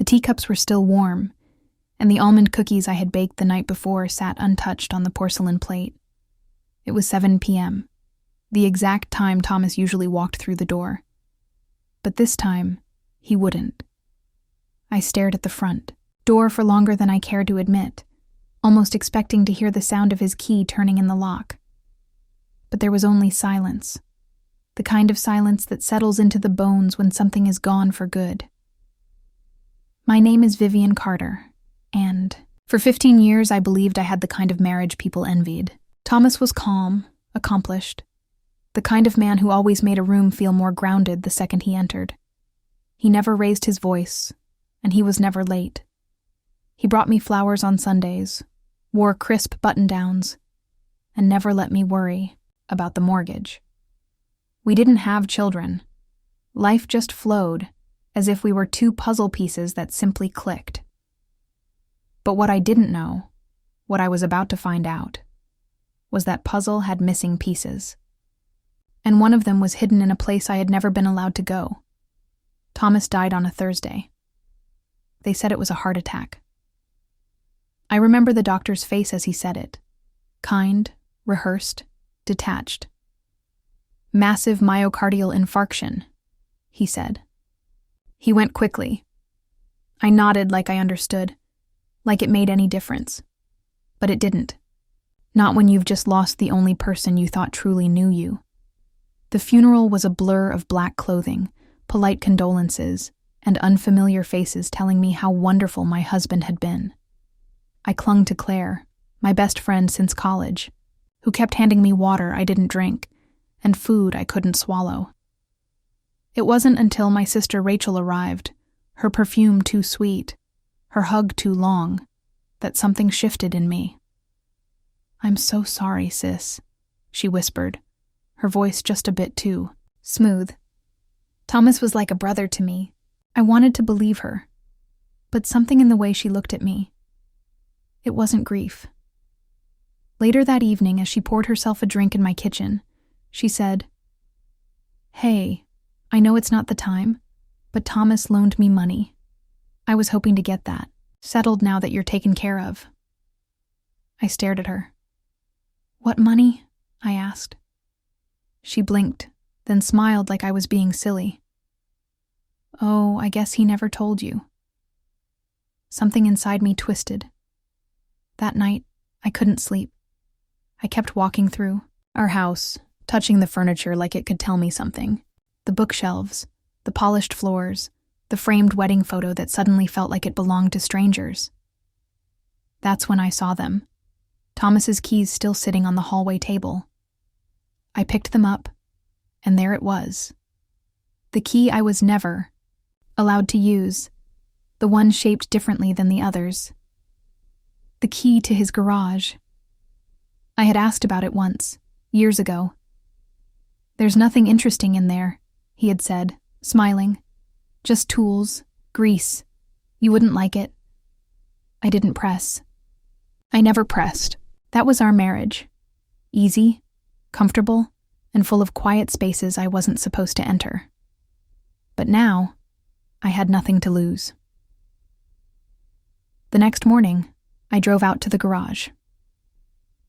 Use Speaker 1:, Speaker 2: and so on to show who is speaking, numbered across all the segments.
Speaker 1: teacups were still warm, and the almond cookies I had baked the night before sat untouched on the porcelain plate. It was 7 p.m., the exact time Thomas usually walked through the door. But this time, he wouldn't. I stared at the front door for longer than I cared to admit, almost expecting to hear the sound of his key turning in the lock. But there was only silence, the kind of silence that settles into the bones when something is gone for good. My name is Vivian Carter, and for 15 years I believed I had the kind of marriage people envied. Thomas was calm, accomplished, the kind of man who always made a room feel more grounded the second he entered. He never raised his voice, and he was never late. He brought me flowers on Sundays, wore crisp button-downs, and never let me worry about the mortgage. We didn't have children. Life just flowed, as if we were two puzzle pieces that simply clicked. But what I didn't know, what I was about to find out, was that puzzle had missing pieces. And one of them was hidden in a place I had never been allowed to go. Thomas died on a Thursday. They said it was a heart attack. I remember the doctor's face as he said it. Kind, rehearsed, detached. Massive myocardial infarction, he said. He went quickly. I nodded like I understood, like it made any difference. But it didn't. Not when you've just lost the only person you thought truly knew you. The funeral was a blur of black clothing, polite condolences, and unfamiliar faces telling me how wonderful my husband had been. I clung to Claire, my best friend since college, who kept handing me water I didn't drink and food I couldn't swallow. It wasn't until my sister Rachel arrived, her perfume too sweet, her hug too long, that something shifted in me. "I'm so sorry, sis," she whispered, her voice just a bit too smooth. Thomas was like a brother to me. I wanted to believe her, but something in the way she looked at me. It wasn't grief. Later that evening, as she poured herself a drink in my kitchen, she said, "Hey, I know it's not the time, but Thomas loaned me money. I was hoping to get that settled now that you're taken care of." I stared at her. "What money?" I asked. She blinked, then smiled like I was being silly. "Oh, I guess he never told you." Something inside me twisted. That night, I couldn't sleep. I kept walking through our house, touching the furniture like it could tell me something. The bookshelves, the polished floors, the framed wedding photo that suddenly felt like it belonged to strangers. That's when I saw them. Thomas's keys still sitting on the hallway table. I picked them up, and there it was. The key I was never allowed to use, the one shaped differently than the others. The key to his garage. I had asked about it once, years ago. "There's nothing interesting in there," he had said, smiling. "Just tools, grease. You wouldn't like it." I didn't press. I never pressed. That was our marriage. Easy, comfortable, and full of quiet spaces I wasn't supposed to enter. But now, I had nothing to lose. The next morning, I drove out to the garage.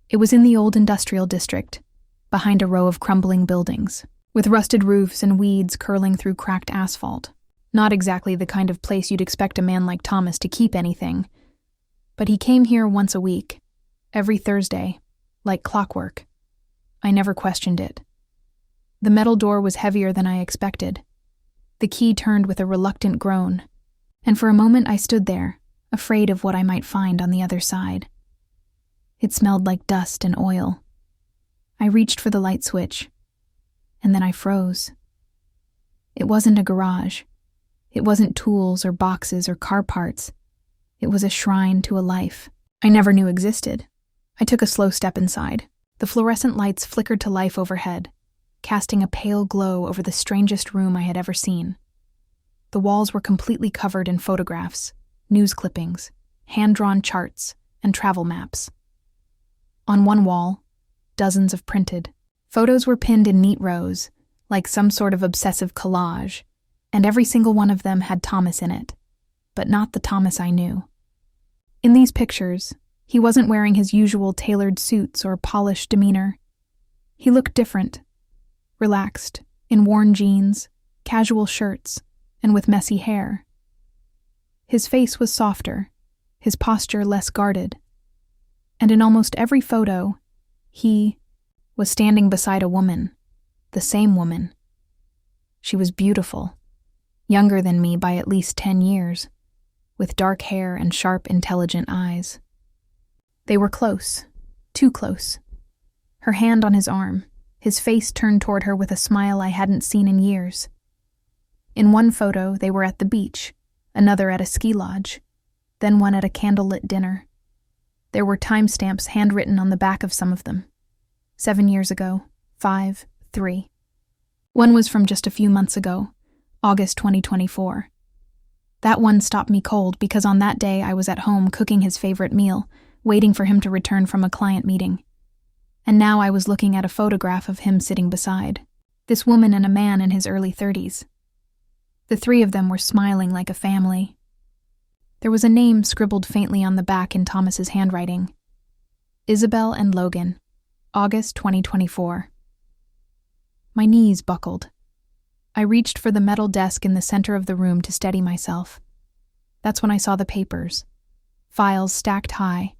Speaker 1: It was in the old industrial district, behind a row of crumbling buildings, with rusted roofs and weeds curling through cracked asphalt. Not exactly the kind of place you'd expect a man like Thomas to keep anything, but he came here once a week, every Thursday, like clockwork. I never questioned it. The metal door was heavier than I expected. The key turned with a reluctant groan, and for a moment I stood there, afraid of what I might find on the other side. It smelled like dust and oil. I reached for the light switch, and then I froze. It wasn't a garage. It wasn't tools or boxes or car parts. It was a shrine to a life I never knew existed. I took a slow step inside. The fluorescent lights flickered to life overhead, casting a pale glow over the strangest room I had ever seen. The walls were completely covered in photographs, news clippings, hand-drawn charts, and travel maps. On one wall, dozens of printed. Photos were pinned in neat rows, like some sort of obsessive collage, and every single one of them had Thomas in it. but not the Thomas I knew. In these pictures, he wasn't wearing his usual tailored suits or polished demeanor. He looked different, relaxed, in worn jeans, casual shirts, and with messy hair. His face was softer, his posture less guarded, and in almost every photo, he was standing beside a woman, the same woman. She was beautiful, younger than me by at least 10 years, with dark hair and sharp, intelligent eyes. They were close, too close. Her hand on his arm, his face turned toward her with a smile I hadn't seen in years. In one photo, they were at the beach, another at a ski lodge, then one at a candlelit dinner. There were timestamps handwritten on the back of some of them. 7 years ago, 5, 3. One was from just a few months ago, August 2024. That one stopped me cold because on that day I was at home cooking his favorite meal, waiting for him to return from a client meeting. And now I was looking at a photograph of him sitting beside this woman and a man in his early 30s. The three of them were smiling like a family. There was a name scribbled faintly on the back in Thomas's handwriting. Isabel and Logan, August 2024. My knees buckled. I reached for the metal desk in the center of the room to steady myself. That's when I saw the papers. Files stacked high.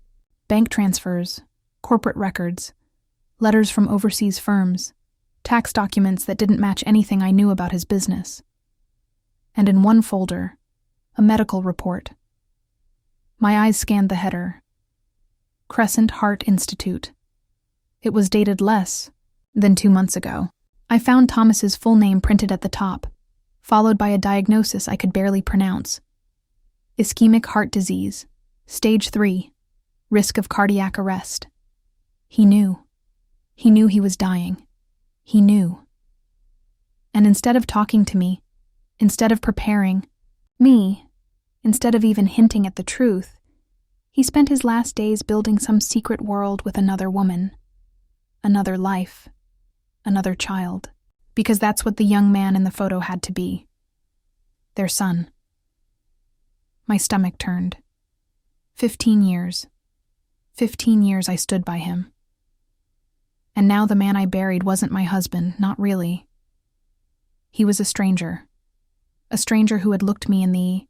Speaker 1: Bank transfers, corporate records, letters from overseas firms, tax documents that didn't match anything I knew about his business. And in one folder, a medical report. My eyes scanned the header. Crescent Heart Institute. It was dated less than 2 months ago. I found Thomas's full name printed at the top, followed by a diagnosis I could barely pronounce. Ischemic heart disease, stage 3, risk of cardiac arrest. He knew. He knew he was dying. He knew. And instead of talking to me, instead of preparing me, instead of even hinting at the truth, he spent his last days building some secret world with another woman, another life, another child, because that's what the young man in the photo had to be. Their son. My stomach turned. 15 years. 15 years I stood by him. And now the man I buried wasn't my husband, not really. He was a stranger who had looked me in the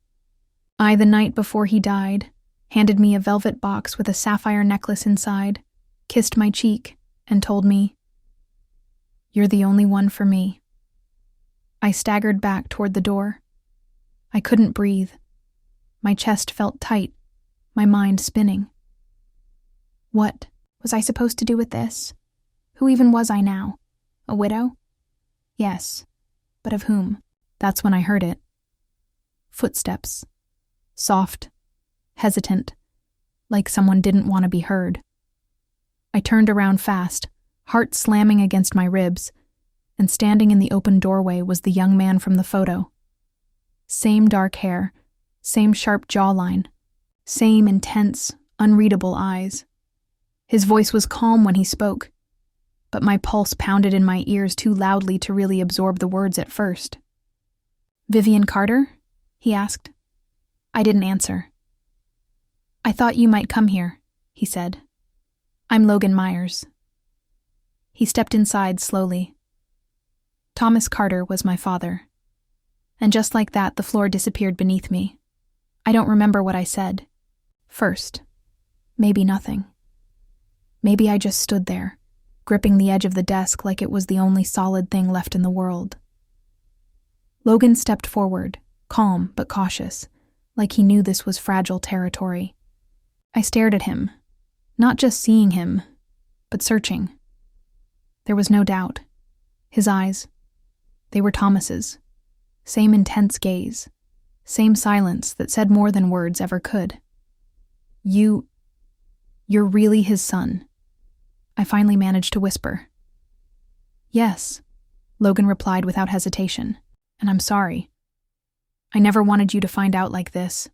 Speaker 1: eye the night before he died, handed me a velvet box with a sapphire necklace inside, kissed my cheek, and told me, "You're the only one for me." I staggered back toward the door. I couldn't breathe. My chest felt tight, my mind spinning. What was I supposed to do with this? Who even was I now? A widow? Yes, but of whom? That's when I heard it. Footsteps. Soft, hesitant, like someone didn't want to be heard. I turned around fast, heart slamming against my ribs, and standing in the open doorway was the young man from the photo. Same dark hair, same sharp jawline, same intense, unreadable eyes. His voice was calm when he spoke, but my pulse pounded in my ears too loudly to really absorb the words at first. "Vivian Carter?" he asked. I didn't answer. "I thought you might come here," he said. "I'm Logan Myers." He stepped inside slowly. Thomas Carter was my father. And just like that, the floor disappeared beneath me. I don't remember what I said. First, maybe nothing. Maybe I just stood there, gripping the edge of the desk like it was the only solid thing left in the world. Logan stepped forward, calm but cautious, like he knew this was fragile territory. I stared at him, not just seeing him, but searching. There was no doubt. His eyes, they were Thomas's. Same intense gaze, same silence that said more than words ever could. You're really his son," I finally managed to whisper. "Yes," Logan replied without hesitation, "and I'm sorry. I never wanted you to find out like this."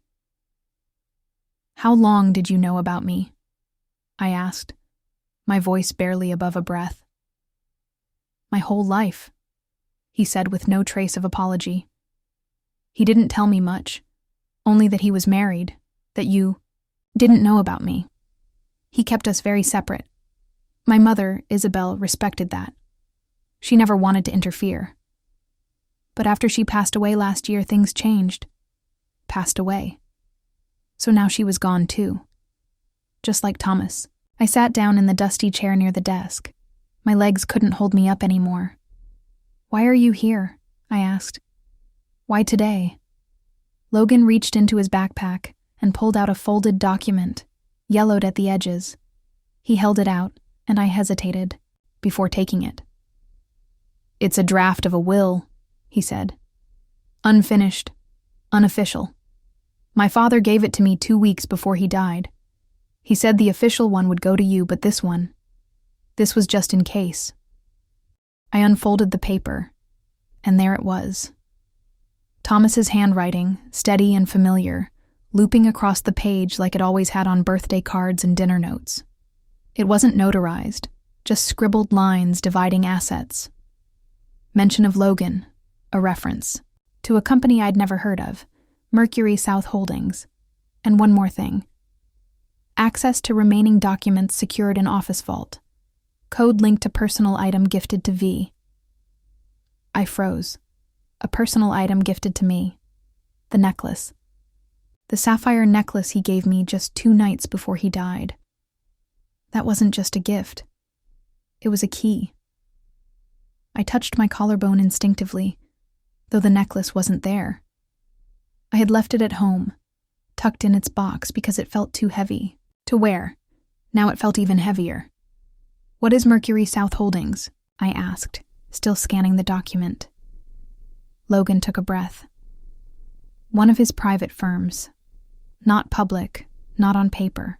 Speaker 1: "How long did you know about me?" I asked, my voice barely above a breath. "My whole life," he said with no trace of apology. He didn't tell me much, Only that he was married, that you didn't know about me. He kept us very separate. My mother, Isabel, respected that. She never wanted to interfere. But after she passed away last year, things changed. Passed away. So now she was gone too. Just like Thomas. I sat down in the dusty chair near the desk. My legs couldn't hold me up anymore. "Why are you here?" I asked. "Why today?" Logan reached into his backpack and pulled out a folded document, yellowed at the edges. He held it out, and I hesitated before taking it. "It's a draft of a will," he said. "Unfinished, unofficial. My father gave it to me 2 weeks before he died. He said the official one would go to you, but this was just in case." I unfolded the paper, and there it was. Thomas's handwriting, steady and familiar, looping across the page like it always had on birthday cards and dinner notes. It wasn't notarized, just scribbled lines dividing assets. Mention of Logan, a reference, to a company I'd never heard of, Mercury South Holdings, and one more thing. Access to remaining documents secured in office vault. Code linked to personal item gifted to V. I froze. A personal item gifted to me. The necklace. The sapphire necklace he gave me just 2 nights before he died. That wasn't just a gift. It was a key. I touched my collarbone instinctively, though the necklace wasn't there. I had left it at home, tucked in its box because it felt too heavy to wear. Now it felt even heavier. "What is Mercury South Holdings?" I asked, still scanning the document. Logan took a breath. "One of his private firms. Not public, not on paper.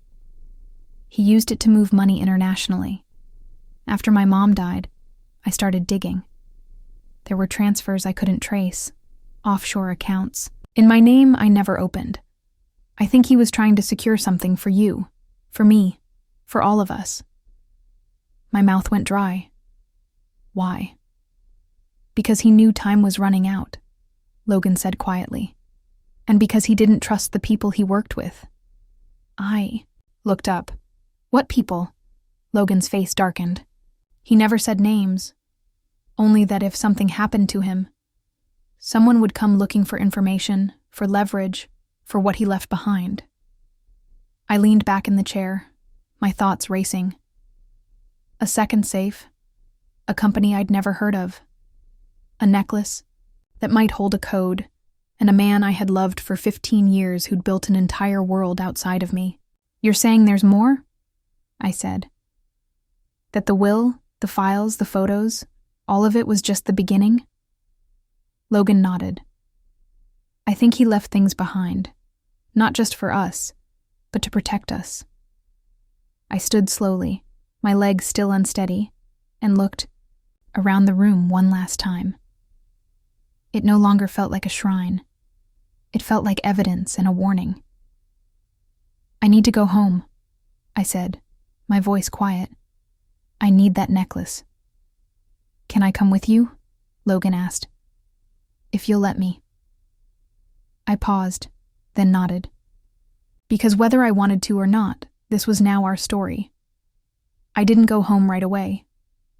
Speaker 1: He used it to move money internationally. After my mom died, I started digging. There were transfers I couldn't trace, offshore accounts. In my name, I never opened. I think he was trying to secure something for you, for me, for all of us." My mouth went dry. "Why?" "Because he knew time was running out," Logan said quietly. "And because he didn't trust the people he worked with." I looked up. "What people?" Logan's face darkened. He never said names, only that if something happened to him, someone would come looking for information, for leverage, for what he left behind. I leaned back in the chair, my thoughts racing. A second safe, a company I'd never heard of, a necklace that might hold a code, and a man I had loved for 15 years who'd built an entire world outside of me. "You're saying there's more?" I said. "That the will, the files, the photos, all of it was just the beginning?" Logan nodded. "I think he left things behind, not just for us, but to protect us." I stood slowly, my legs still unsteady, and looked around the room one last time. It no longer felt like a shrine. It felt like evidence and a warning. "I need to go home," I said, my voice quiet. "I need that necklace." "Can I come with you?" Logan asked. "If you'll let me." I paused, then nodded. Because whether I wanted to or not, this was now our story. I didn't go home right away.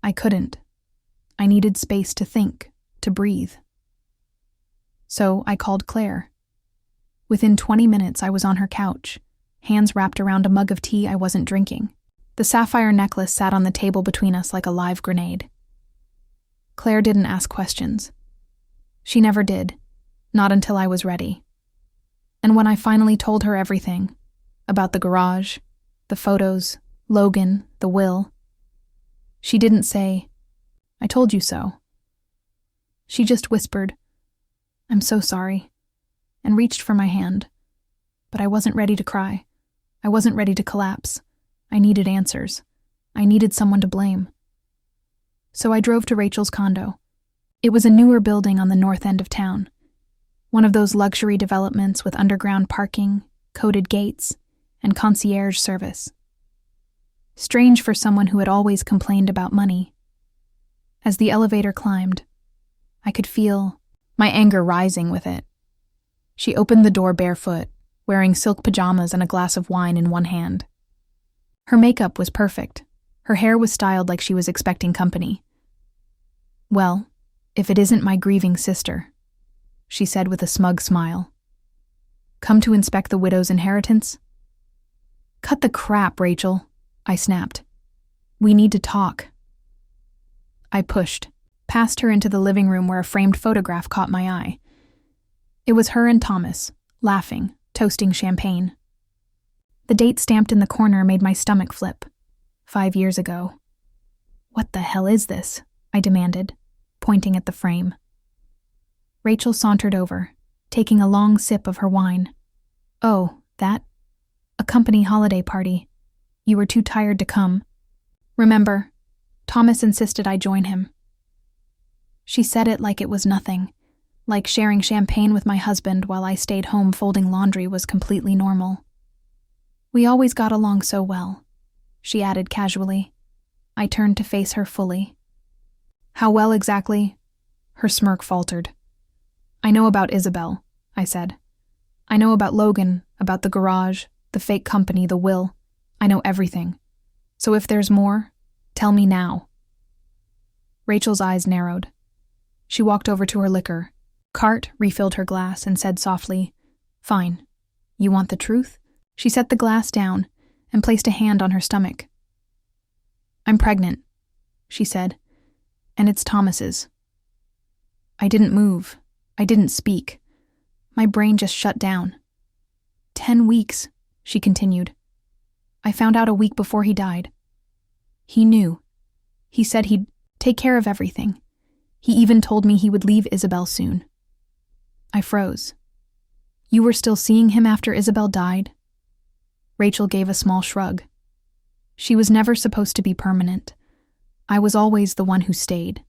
Speaker 1: I couldn't. I needed space to think, to breathe. So I called Claire. Within 20 minutes, I was on her couch, hands wrapped around a mug of tea I wasn't drinking. The sapphire necklace sat on the table between us like a live grenade. Claire didn't ask questions. She never did, not until I was ready. And when I finally told her everything, about the garage, the photos, Logan, the will, she didn't say, "I told you so." She just whispered, "I'm so sorry," and reached for my hand. But I wasn't ready to cry. I wasn't ready to collapse. I needed answers. I needed someone to blame. So I drove to Rachel's condo. It was a newer building on the north end of town. One of those luxury developments with underground parking, coded gates, and concierge service. Strange for someone who had always complained about money. As the elevator climbed, I could feel my anger rising with it. She opened the door barefoot, wearing silk pajamas and a glass of wine in one hand. Her makeup was perfect. Her hair was styled like she was expecting company. "Well, if it isn't my grieving sister," she said with a smug smile. "Come to inspect the widow's inheritance?" "Cut the crap, Rachel," I snapped. "We need to talk." I pushed, past her into the living room where a framed photograph caught my eye. It was her and Thomas, laughing, toasting champagne. The date stamped in the corner made my stomach flip. 5 years ago. "What the hell is this?" I demanded, pointing at the frame. Rachel sauntered over, taking a long sip of her wine. "Oh, that? A company holiday party. You were too tired to come. Remember, Thomas insisted I join him." She said it like it was nothing, like sharing champagne with my husband while I stayed home folding laundry was completely normal. "We always got along so well," she added casually. I turned to face her fully. "How well exactly?" Her smirk faltered. "I know about Isabel," I said. "I know about Logan, about the garage, the fake company, the will. I know everything. So if there's more, tell me now." Rachel's eyes narrowed. She walked over to her liquor, cart, refilled her glass, and said softly, "Fine. You want the truth?" She set the glass down and placed a hand on her stomach. "I'm pregnant," she said, "and it's Thomas's." I didn't move. I didn't speak. My brain just shut down. 10 weeks, she continued. I found out a week before he died. He knew. He said he'd take care of everything. He even told me he would leave Isabel soon. I froze. "You were still seeing him after Isabel died?" Rachel gave a small shrug. "She was never supposed to be permanent. I was always the one who stayed."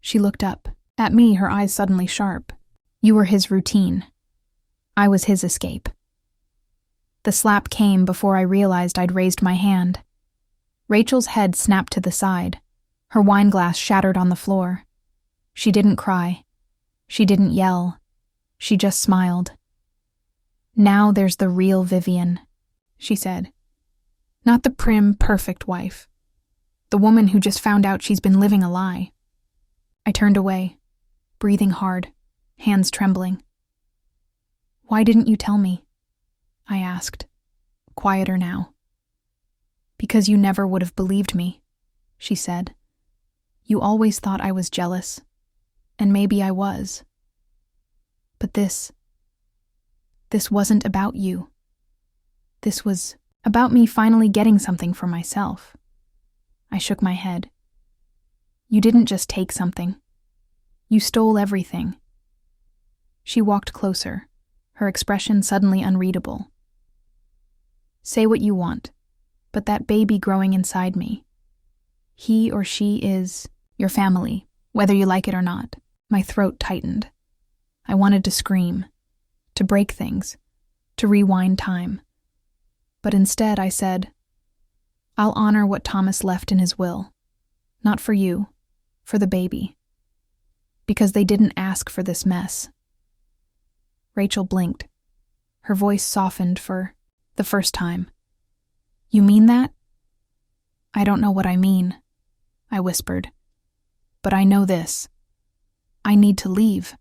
Speaker 1: She looked up. At me, her eyes suddenly sharp. "You were his routine. I was his escape." The slap came before I realized I'd raised my hand. Rachel's head snapped to the side. Her wine glass shattered on the floor. She didn't cry. She didn't yell. She just smiled. "Now there's the real Vivian," she said. "Not the prim, perfect wife. The woman who just found out she's been living a lie." I turned away, breathing hard, hands trembling. "Why didn't you tell me?" I asked, quieter now. "Because you never would have believed me," she said. "You always thought I was jealous, and maybe I was. But this wasn't about you. This was about me finally getting something for myself." I shook my head. "You didn't just take something. You stole everything." She walked closer, her expression suddenly unreadable. "Say what you want, but that baby growing inside me, he or she is your family, whether you like it or not." My throat tightened. I wanted to scream, to break things, to rewind time. But instead I said, "I'll honor what Thomas left in his will. Not for you, for the baby. Because they didn't ask for this mess." Rachel blinked. Her voice softened for the first time. "You mean that?" "I don't know what I mean," I whispered. "But I know this. I need to leave."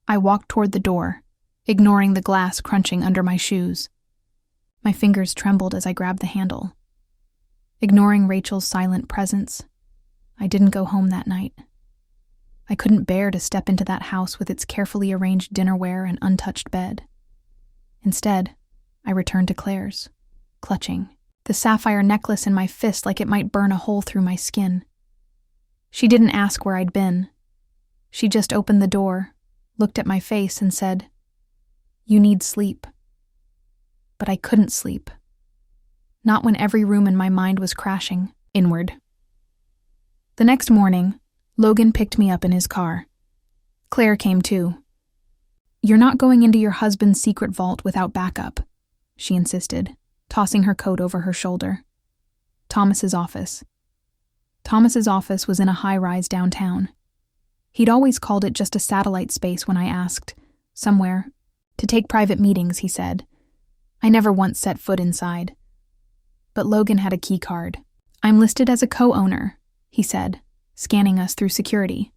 Speaker 1: I walked toward the door, ignoring the glass crunching under my shoes. My fingers trembled as I grabbed the handle. Ignoring Rachel's silent presence, I didn't go home that night. I couldn't bear to step into that house with its carefully arranged dinnerware and untouched bed. Instead, I returned to Claire's, clutching the sapphire necklace in my fist like it might burn a hole through my skin. She didn't ask where I'd been. She just opened the door, looked at my face, and said, "You need sleep." But I couldn't sleep. Not when every room in my mind was crashing inward. The next morning, Logan picked me up in his car. Claire came too. "You're not going into your husband's secret vault without backup," she insisted, tossing her coat over her shoulder. Thomas's office. Thomas's office was in a high-rise downtown. He'd always called it just a satellite space when I asked, somewhere, to take private meetings, he said. I never once set foot inside. But Logan had a key card. I'm listed as a co-owner, he said, scanning us through security.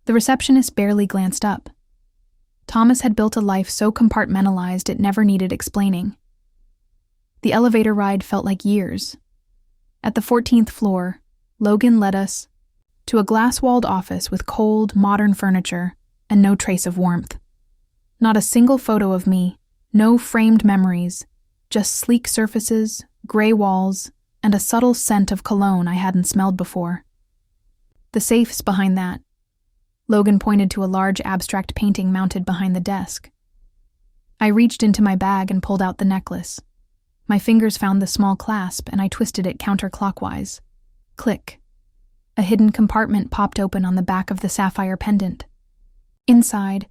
Speaker 1: The receptionist barely glanced up. Thomas had built a life so compartmentalized it never needed explaining. The elevator ride felt like years. At the 14th floor, Logan led us to a glass-walled office with cold, modern furniture and no trace of warmth. Not a single photo of me, no framed memories, just sleek surfaces, gray walls, and a subtle scent of cologne I hadn't smelled before. The safe's behind that. Logan pointed to a large abstract painting mounted behind the desk. I reached into my bag and pulled out the necklace. My fingers found the small clasp and I twisted it counterclockwise. Click. A hidden compartment popped open on the back of the sapphire pendant. Inside,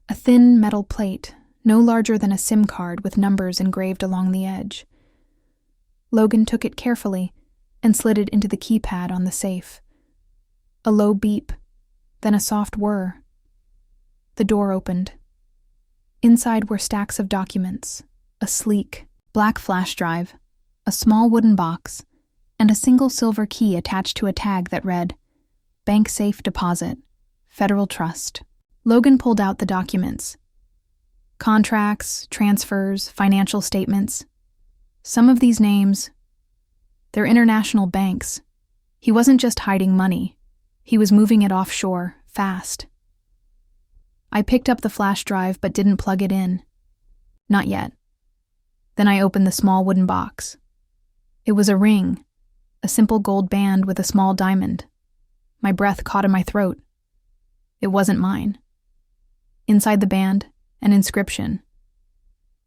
Speaker 1: a thin metal plate, no larger than a SIM card with numbers engraved along the edge. Logan took it carefully and slid it into the keypad on the safe. A low beep, then a soft whir. The door opened. Inside were stacks of documents, a sleek, black flash drive, a small wooden box, and a single silver key attached to a tag that read, Bank Safe Deposit, Federal Trust. Logan pulled out the documents. Contracts, transfers, financial statements. Some of these names, they're international banks. He wasn't just hiding money. He was moving it offshore, fast. I picked up the flash drive but didn't plug it in. Not yet. Then I opened the small wooden box. It was a ring, a simple gold band with a small diamond. My breath caught in my throat. It wasn't mine. Inside the band, an inscription.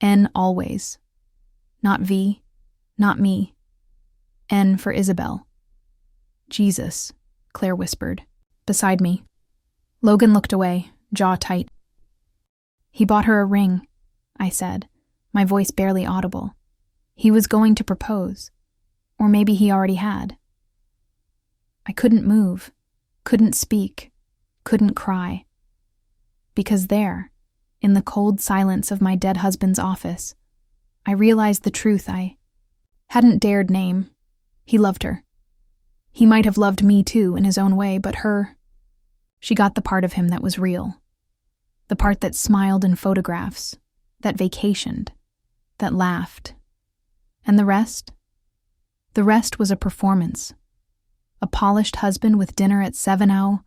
Speaker 1: N always. Not V, not me. N for Isabel. Jesus, Claire whispered, beside me. Logan looked away, jaw tight. He bought her a ring, I said, my voice barely audible. He was going to propose. Or maybe he already had. I couldn't move, couldn't speak, couldn't cry. Because there, in the cold silence of my dead husband's office, I realized the truth I hadn't dared name. He loved her. He might have loved me too in his own way, but her, she got the part of him that was real. The part that smiled in photographs, that vacationed, that laughed. And the rest? The rest was a performance. A polished husband with dinner at 7:00,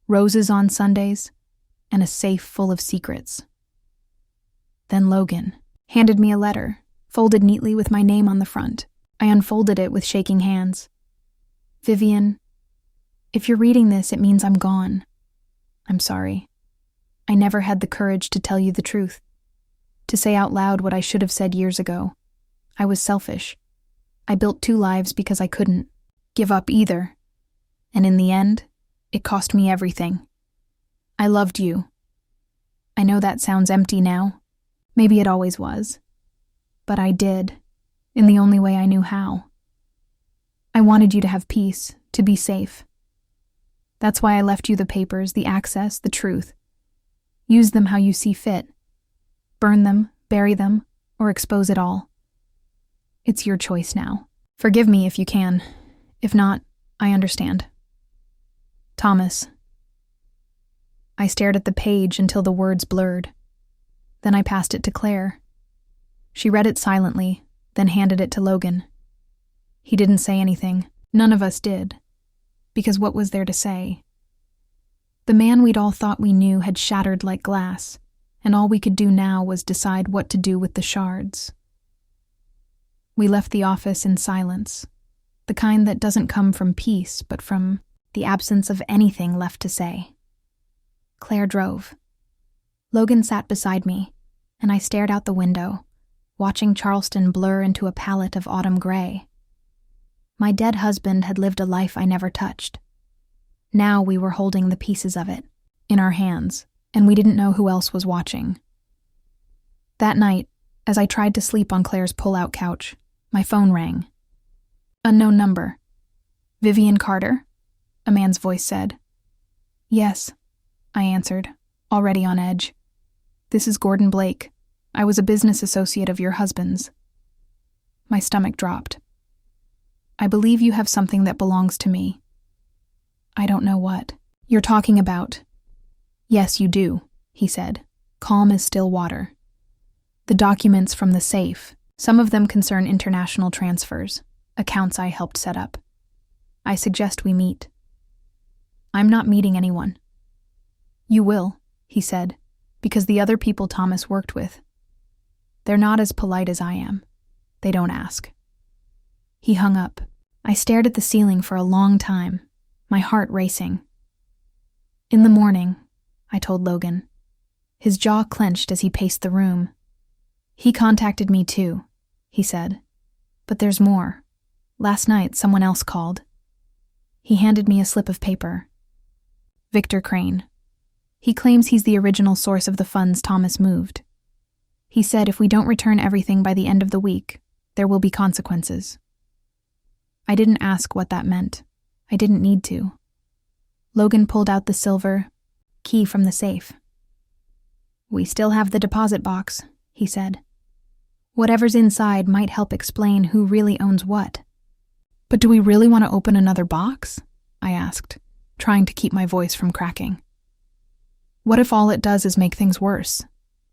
Speaker 1: roses on Sundays, and a safe full of secrets. Then Logan handed me a letter, folded neatly with my name on the front. I unfolded it with shaking hands. Vivian, if you're reading this, it means I'm gone. I'm sorry. I never had the courage to tell you the truth, to say out loud what I should have said years ago. I was selfish. I built 2 lives because I couldn't give up either. And in the end, it cost me everything. I loved you. I know that sounds empty now. Maybe it always was. But I did, in the only way I knew how. I wanted you to have peace, to be safe. That's why I left you the papers, the access, the truth. Use them how you see fit. Burn them, bury them, or expose it all. It's your choice now. Forgive me if you can. If not, I understand. Thomas. I stared at the page until the words blurred. Then I passed it to Claire. She read it silently, then handed it to Logan. He didn't say anything. None of us did. Because what was there to say? The man we'd all thought we knew had shattered like glass, and all we could do now was decide what to do with the shards. We left the office in silence, the kind that doesn't come from peace, but from the absence of anything left to say. Claire drove. Logan sat beside me, and I stared out the window, watching Charleston blur into a palette of autumn gray. My dead husband had lived a life I never touched. Now we were holding the pieces of it, in our hands, and we didn't know who else was watching. That night, as I tried to sleep on Claire's pull-out couch, my phone rang. Unknown number. Vivian Carter? A man's voice said. Yes, I answered, already on edge. This is Gordon Blake. I was a business associate of your husband's. My stomach dropped. I believe you have something that belongs to me. I don't know what you're talking about. Yes, you do, he said, calm as still water. The documents from the safe, some of them concern international transfers, accounts I helped set up. I suggest we meet. I'm not meeting anyone. You will, he said, because the other people Thomas worked with, they're not as polite as I am. They don't ask. He hung up. I stared at the ceiling for a long time, my heart racing. In the morning, I told Logan. His jaw clenched as he paced the room. He contacted me too, he said. But there's more. Last night, someone else called. He handed me a slip of paper. Victor Crane. He claims he's the original source of the funds Thomas moved. He said if we don't return everything by the end of the week, there will be consequences. I didn't ask what that meant. I didn't need to. Logan pulled out the silver key from the safe. We still have the deposit box, he said. Whatever's inside might help explain who really owns what. But do we really want to open another box? I asked, trying to keep my voice from cracking. What if all it does is make things worse?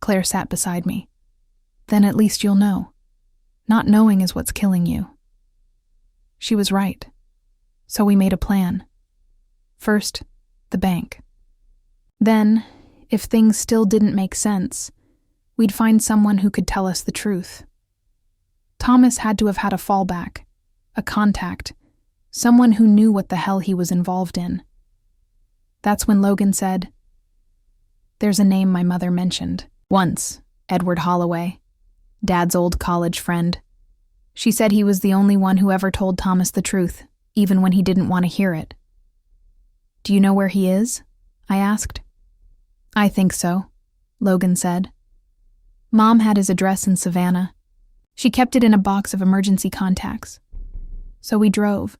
Speaker 1: Claire sat beside me. Then at least you'll know. Not knowing is what's killing you. She was right. So we made a plan. First, the bank. Then, if things still didn't make sense, we'd find someone who could tell us the truth. Thomas had to have had a fallback, a contact, someone who knew what the hell he was involved in. That's when Logan said, "There's a name my mother mentioned once, Edward Holloway, Dad's old college friend. She said he was the only one who ever told Thomas the truth, even when he didn't want to hear it." "Do you know where he is?" I asked. "I think so," Logan said. Mom had his address in Savannah. She kept it in a box of emergency contacts. So we drove,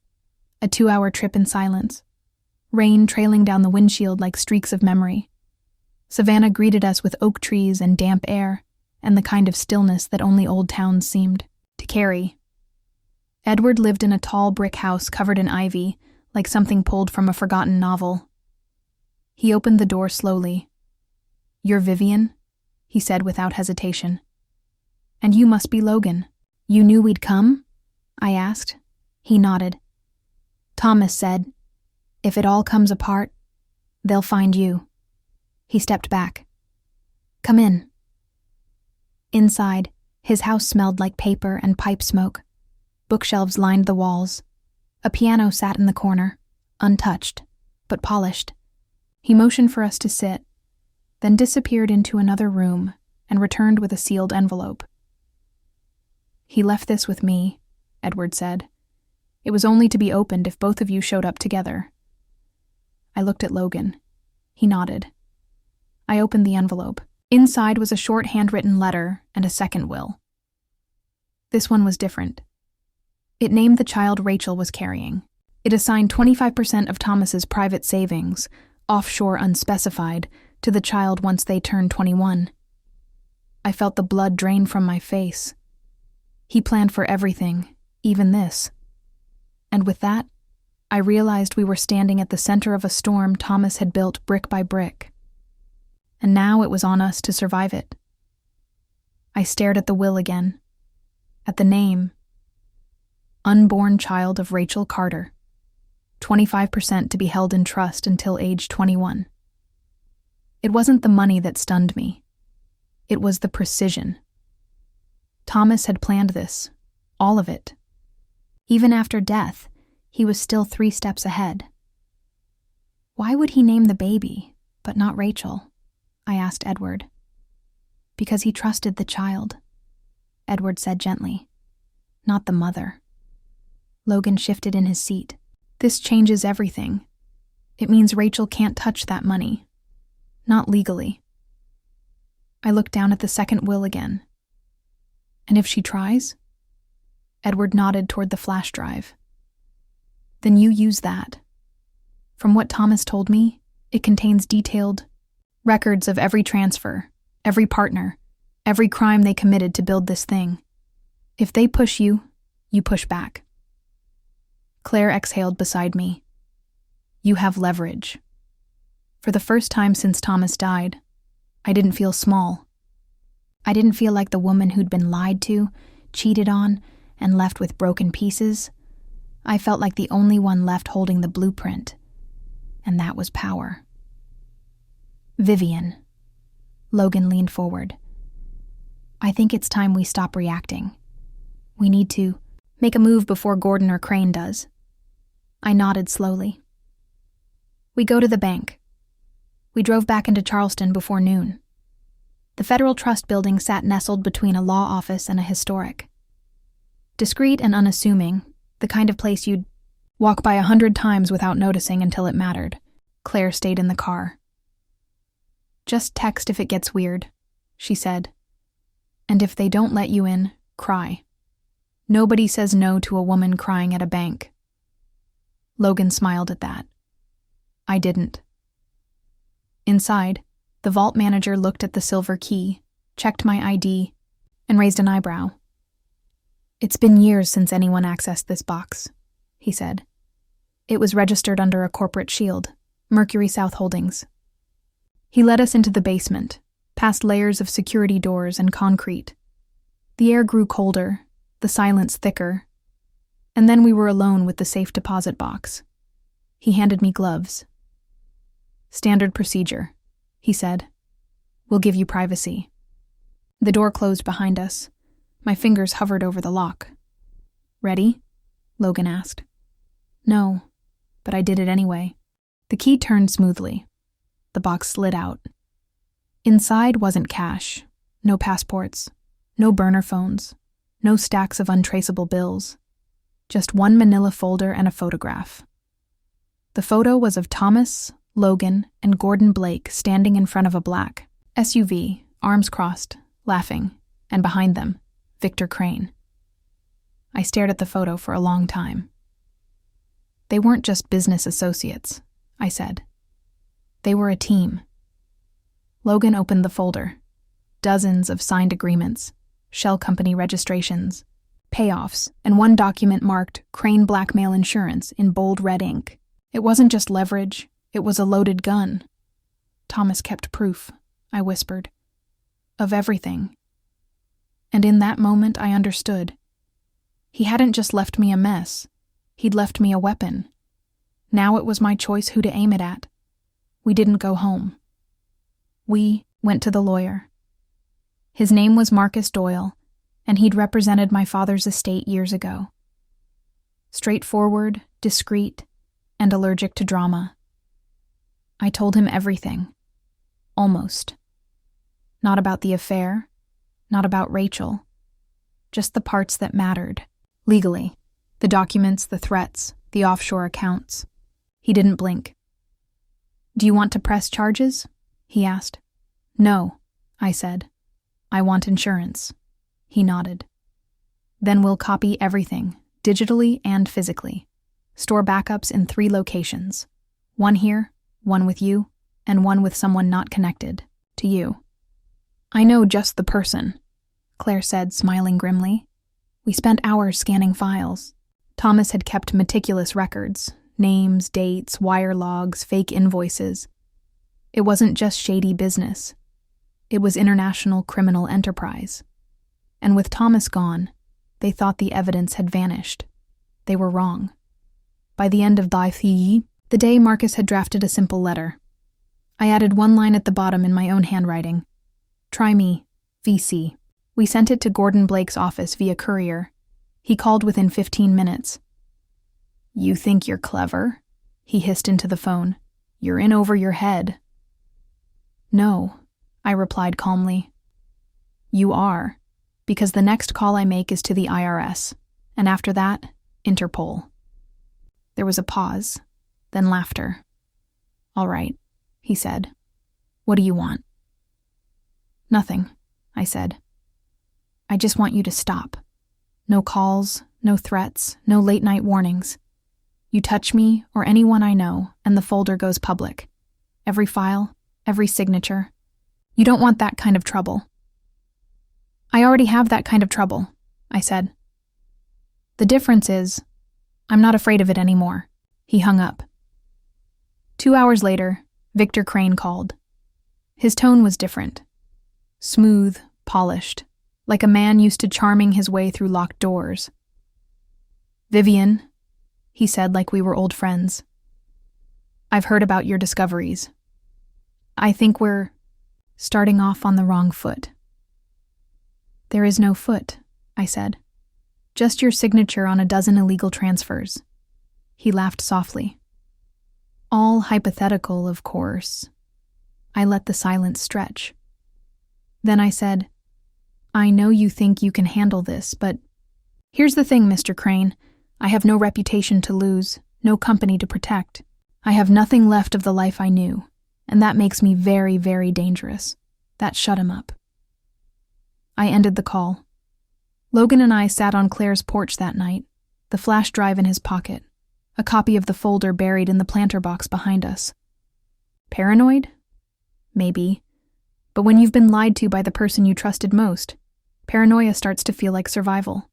Speaker 1: a 2-hour trip in silence, rain trailing down the windshield like streaks of memory. Savannah greeted us with oak trees and damp air, and the kind of stillness that only old towns seemed to carry. Edward lived in a tall brick house covered in ivy, like something pulled from a forgotten novel. He opened the door slowly. "You're Vivian?" he said without hesitation. "And you must be Logan. You knew we'd come?" I asked. He nodded. "Thomas said, if it all comes apart, they'll find you." He stepped back. "Come in." Inside, his house smelled like paper and pipe smoke. Bookshelves lined the walls. A piano sat in the corner, untouched, but polished. He motioned for us to sit, then disappeared into another room and returned with a sealed envelope. "He left this with me," Edward said. "It was only to be opened if both of you showed up together." I looked at Logan. He nodded. I opened the envelope. Inside was a short handwritten letter and a second will. This one was different. It named the child Rachel was carrying. It assigned 25% of Thomas's private savings, offshore unspecified, to the child once they turned 21. I felt the blood drain from my face. He planned for everything, even this. And with that, I realized we were standing at the center of a storm Thomas had built brick by brick. And now it was on us to survive it. I stared at the will again, at the name. Unborn child of Rachel Carter. 25% to be held in trust until age 21. It wasn't the money that stunned me. It was the precision. Thomas had planned this, all of it. Even after death, he was still 3 steps ahead. Why would he name the baby, but not Rachel? I asked Edward. Because he trusted the child, Edward said gently, not the mother. Logan shifted in his seat. This changes everything. It means Rachel can't touch that money. Not legally. I looked down at the second will again. And if she tries? Edward nodded toward the flash drive. Then you use that. From what Thomas told me, it contains detailed records of every transfer, every partner, every crime they committed to build this thing. If they push you, you push back. Claire exhaled beside me. You have leverage. For the first time since Thomas died, I didn't feel small. I didn't feel like the woman who'd been lied to, cheated on, and left with broken pieces. I felt like the only one left holding the blueprint, and that was power. Vivian. Logan leaned forward. I think it's time we stop reacting. We need to make a move before Gordon or Crane does. I nodded slowly. We go to the bank. We drove back into Charleston before noon. The Federal Trust Building sat nestled between a law office and a historic. Discreet and unassuming, the kind of place you'd walk by 100 times without noticing until it mattered. Claire stayed in the car. Just text if it gets weird, she said. And if they don't let you in, cry. Nobody says no to a woman crying at a bank. Logan smiled at that. I didn't. Inside, the vault manager looked at the silver key, checked my ID, and raised an eyebrow. It's been years since anyone accessed this box, he said. It was registered under a corporate shield, Mercury South Holdings. He led us into the basement, past layers of security doors and concrete. The air grew colder, the silence thicker, and then we were alone with the safe deposit box. He handed me gloves. Standard procedure, he said. We'll give you privacy. The door closed behind us. My fingers hovered over the lock. Ready? Logan asked. No, but I did it anyway. The key turned smoothly. The box slid out. Inside wasn't cash, no passports, no burner phones, no stacks of untraceable bills. Just one manila folder and a photograph. The photo was of Thomas, Logan, and Gordon Blake standing in front of a black SUV, arms crossed, laughing, and behind them, Victor Crane. I stared at the photo for a long time. They weren't just business associates, I said. They were a team. Logan opened the folder. Dozens of signed agreements, shell company registrations, payoffs, and one document marked Crane Blackmail Insurance in bold red ink. It wasn't just leverage, it was a loaded gun. Thomas kept proof, I whispered, of everything. And in that moment I understood. He hadn't just left me a mess, he'd left me a weapon. Now it was my choice who to aim it at. We didn't go home. We went to the lawyer. His name was Marcus Doyle, and he'd represented my father's estate years ago. Straightforward, discreet, and allergic to drama. I told him everything. Almost. Not about the affair, not about Rachel. Just the parts that mattered, legally. The documents, the threats, the offshore accounts. He didn't blink. Do you want to press charges? He asked. No, I said. I want insurance. He nodded. Then we'll copy everything, digitally and physically. Store backups in 3 locations. One here, one with you, and one with someone not connected to you. I know just the person, Claire said, smiling grimly. We spent hours scanning files. Thomas had kept meticulous records, names, dates, wire logs, fake invoices. It wasn't just shady business. It was international criminal enterprise. And with Thomas gone, they thought the evidence had vanished. They were wrong. By the end of the day, Marcus had drafted a simple letter. I added one line at the bottom in my own handwriting. Try me, VC. We sent it to Gordon Blake's office via courier. He called within 15 minutes. You think you're clever? He hissed into the phone. You're in over your head. No, I replied calmly. You are, because the next call I make is to the IRS, and after that, Interpol. There was a pause, then laughter. All right, he said. What do you want? Nothing, I said. I just want you to stop. No calls, no threats, no late-night warnings. You touch me or anyone I know, and the folder goes public. Every file, every signature. You don't want that kind of trouble." "I already have that kind of trouble," I said. "The difference is, I'm not afraid of it anymore." He hung up. 2 hours later, Victor Crane called. His tone was different. Smooth, polished, like a man used to charming his way through locked doors. "Vivian," he said like we were old friends. "I've heard about your discoveries. I think we're starting off on the wrong foot." "There is no foot," I said. "Just your signature on a dozen illegal transfers." He laughed softly. "All hypothetical, of course." I let the silence stretch. Then I said, "I know you think you can handle this, but here's the thing, Mr. Crane. I have no reputation to lose, no company to protect. I have nothing left of the life I knew, and that makes me very, very dangerous." That shut him up. I ended the call. Logan and I sat on Claire's porch that night, the flash drive in his pocket, a copy of the folder buried in the planter box behind us. Paranoid? Maybe. But when you've been lied to by the person you trusted most, paranoia starts to feel like survival.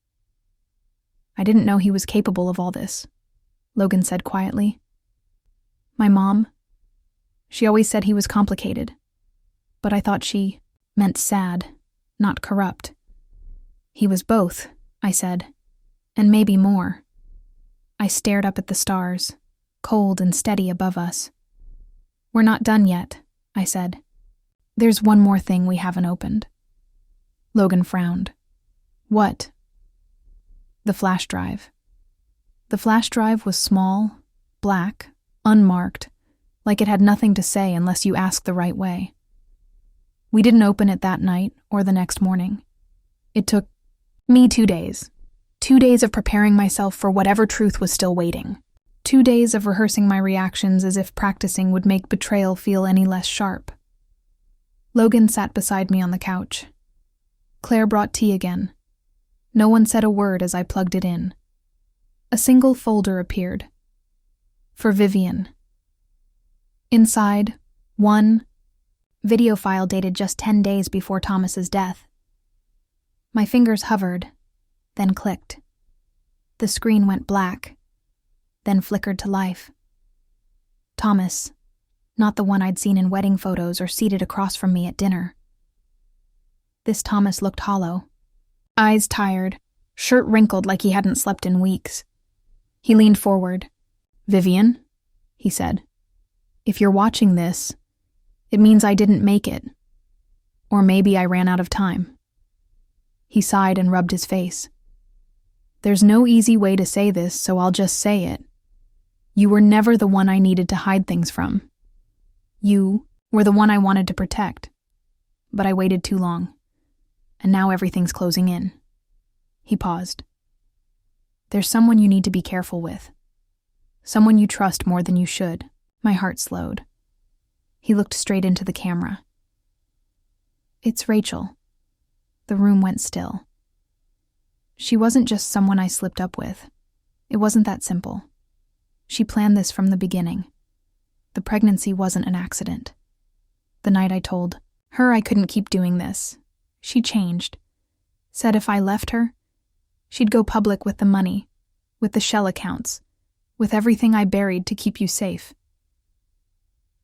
Speaker 1: "I didn't know he was capable of all this," Logan said quietly. "My mom, she always said he was complicated, but I thought she meant sad, not corrupt." "He was both," I said, "and maybe more." I stared up at the stars, cold and steady above us. "We're not done yet," I said. "There's one more thing we haven't opened." Logan frowned. "What?" "The flash drive." The flash drive was small, black, unmarked, like it had nothing to say unless you asked the right way. We didn't open it that night or the next morning. It took me 2 days. 2 days of preparing myself for whatever truth was still waiting. 2 days of rehearsing my reactions as if practicing would make betrayal feel any less sharp. Logan sat beside me on the couch. Claire brought tea again. No one said a word as I plugged it in. A single folder appeared. For Vivian. Inside, one video file dated just 10 days before Thomas's death. My fingers hovered, then clicked. The screen went black, then flickered to life. Thomas, not the one I'd seen in wedding photos or seated across from me at dinner. This Thomas looked hollow. Eyes tired, shirt wrinkled like he hadn't slept in weeks. He leaned forward. "Vivian," he said, "if you're watching this, it means I didn't make it. Or maybe I ran out of time." He sighed and rubbed his face. "There's no easy way to say this, so I'll just say it. You were never the one I needed to hide things from. You were the one I wanted to protect. But I waited too long. And now everything's closing in." He paused. "There's someone you need to be careful with. Someone you trust more than you should." My heart slowed. He looked straight into the camera. "It's Rachel." The room went still. She wasn't just someone I slipped up with. It wasn't that simple. She planned this from the beginning. The pregnancy wasn't an accident. The night I told her I couldn't keep doing this, she changed. Said if I left her, she'd go public with the money, with the shell accounts, with everything I buried to keep you safe.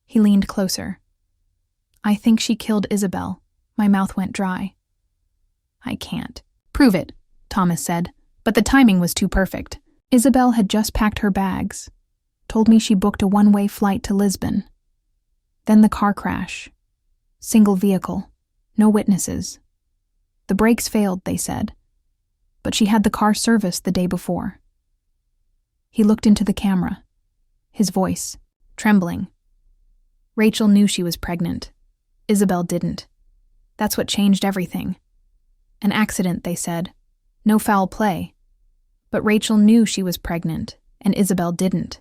Speaker 1: He leaned closer. "I think she killed Isabel." My mouth went dry. "I can't prove it," Thomas said, but the timing was too perfect. Isabel had just packed her bags, told me she booked a one-way flight to Lisbon. Then the car crash. Single vehicle, no witnesses. The brakes failed, they said, but she had the car serviced the day before. He looked into the camera, his voice trembling. Rachel knew she was pregnant. Isabel didn't. That's what changed everything. An accident, they said. No foul play. But Rachel knew she was pregnant, and Isabel didn't.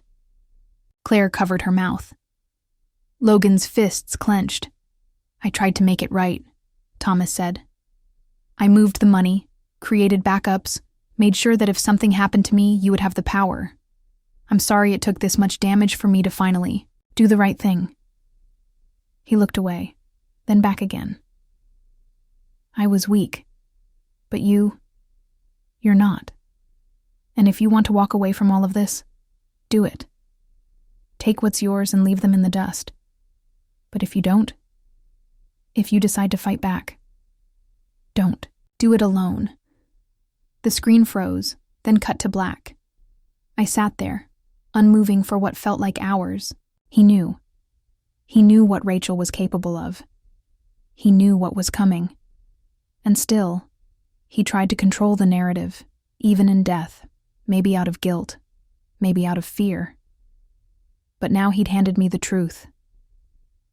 Speaker 1: Claire covered her mouth. Logan's fists clenched. "I tried to make it right," Thomas said. "I moved the money, created backups, made sure that if something happened to me, you would have the power. I'm sorry it took this much damage for me to finally do the right thing." He looked away. then back again. I was weak, but you're not. And if you want to walk away from all of this, do it. Take what's yours and leave them in the dust. But if you don't, if you decide to fight back, don't. Do it alone. The screen froze, then cut to black. I sat there, unmoving for what felt like hours. He knew. He knew what Rachel was capable of. He knew what was coming. And still, he tried to control the narrative, even in death, maybe out of guilt, maybe out of fear. But now he'd handed me the truth,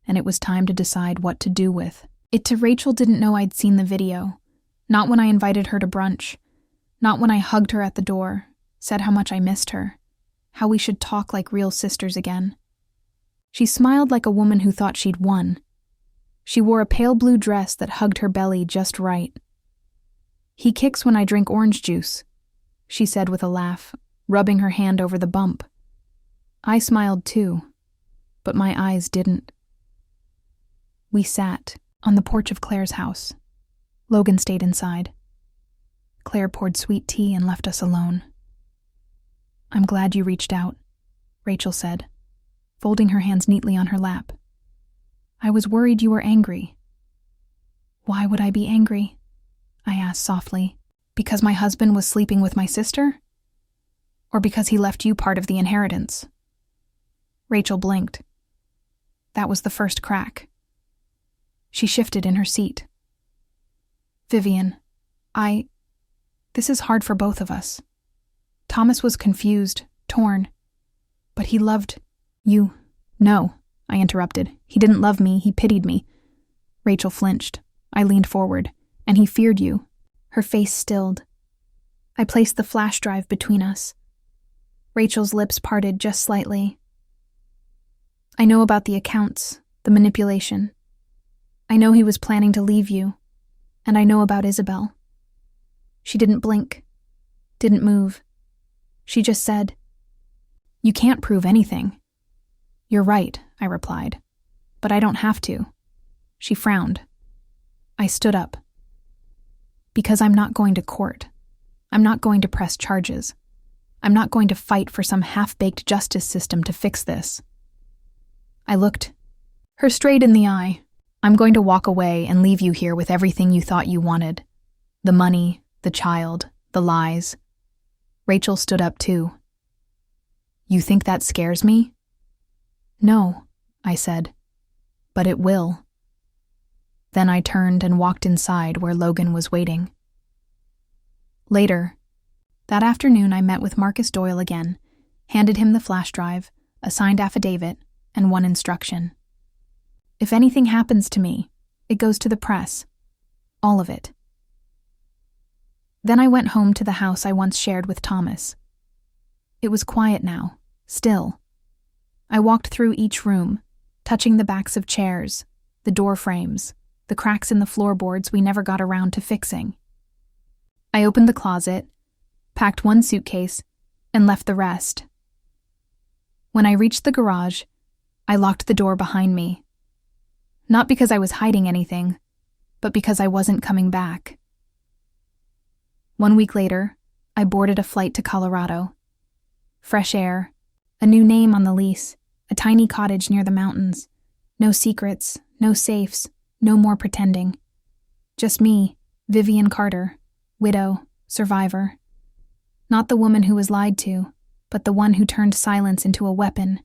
Speaker 1: and it was time to decide what to do with it. Rachel didn't know I'd seen the video, not when I invited her to brunch, not when I hugged her at the door, said how much I missed her, how we should talk like real sisters again. She smiled like a woman who thought she'd won. She wore a pale blue dress that hugged her belly just right. "He kicks when I drink orange juice," she said with a laugh, rubbing her hand over the bump. I smiled too, but my eyes didn't. We sat on the porch of Claire's house. Logan stayed inside. Claire poured sweet tea and left us alone. "I'm glad you reached out," Rachel said, folding her hands neatly on her lap. "I was worried you were angry." "Why would I be angry?" I asked softly. "Because my husband was sleeping with my sister? Or because he left you part of the inheritance?" Rachel blinked. That was the first crack. She shifted in her seat. "Vivian, this is hard for both of us. Thomas was confused, torn, but he loved you." "No," I interrupted. "He didn't love me, he pitied me." Rachel flinched. I leaned forward. "And he feared you." Her face stilled. I placed the flash drive between us. Rachel's lips parted just slightly. "I know about the accounts, the manipulation. I know he was planning to leave you, and I know about Isabel." She didn't blink, didn't move. She just said, "You can't prove anything." "You're right," I replied, "but I don't have to." She frowned. I stood up. "Because I'm not going to court. I'm not going to press charges. I'm not going to fight for some half-baked justice system to fix this." I looked her straight in the eye. "I'm going to walk away and leave you here with everything you thought you wanted. The money, the child, the lies." Rachel stood up too. "You think that scares me?" "No," I said, "but it will." Then I turned and walked inside where Logan was waiting. Later, that afternoon I met with Marcus Doyle again, handed him the flash drive, a signed affidavit, and one instruction. "If anything happens to me, it goes to the press. All of it." Then I went home to the house I once shared with Thomas. It was quiet now, still. I walked through each room, touching the backs of chairs, the door frames, the cracks in the floorboards we never got around to fixing. I opened the closet, packed one suitcase, and left the rest. When I reached the garage, I locked the door behind me. Not because I was hiding anything, but because I wasn't coming back. 1 week later, I boarded a flight to Colorado. Fresh air, a new name on the lease, a tiny cottage near the mountains. No secrets, no safes, no more pretending. Just me, Vivian Carter, widow, survivor. Not the woman who was lied to, but the one who turned silence into a weapon,